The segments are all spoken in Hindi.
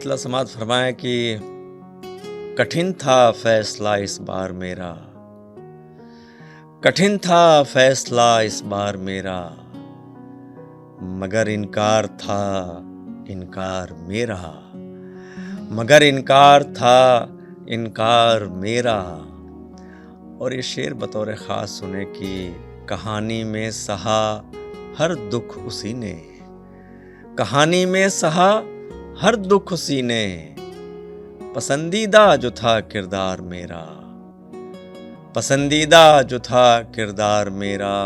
अल्लाह समात फरमाएं कि कठिन था फैसला इस बार मेरा, कठिन था फैसला इस बार मेरा, मगर इनकार था इनकार मेरा, मगर इनकार था इनकार मेरा। और ये शेर बतौर ख़ास सुने कि कहानी में सहा हर दुख उसी ने, कहानी में सहा हर दुख उसी ने, पसंदीदा जो था किरदार मेरा, पसंदीदा जो था किरदार मेरा।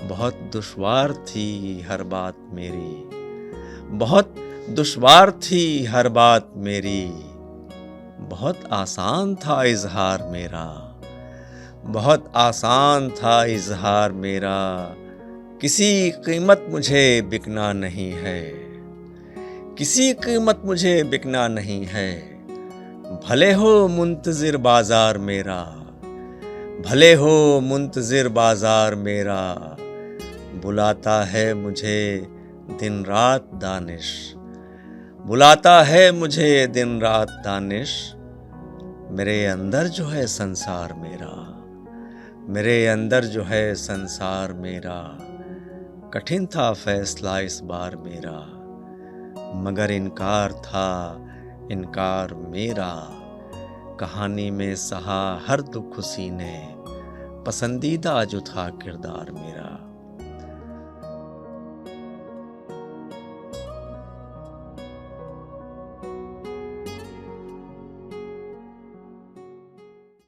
बहुत दुश्वार थी हर बात मेरी, बहुत दुश्वार थी हर बात मेरी, बहुत आसान था इजहार मेरा, बहुत आसान था इजहार मेरा। किसी कीमत मुझे बिकना नहीं है, किसी कीमत मुझे बिकना नहीं है, भले हो मुंतज़िर बाजार मेरा, भले हो मुंतज़िर बाजार मेरा। बुलाता है मुझे दिन रात दानिश, बुलाता है मुझे दिन रात दानिश। मेरे अंदर जो है संसार मेरा, मेरे अंदर जो है संसार मेरा। कठिन था फैसला इस बार मेरा, मगर इनकार था इनकार मेरा। कहानी में सहा हर दुख उसी ने, पसंदीदा जो था किरदार मेरा।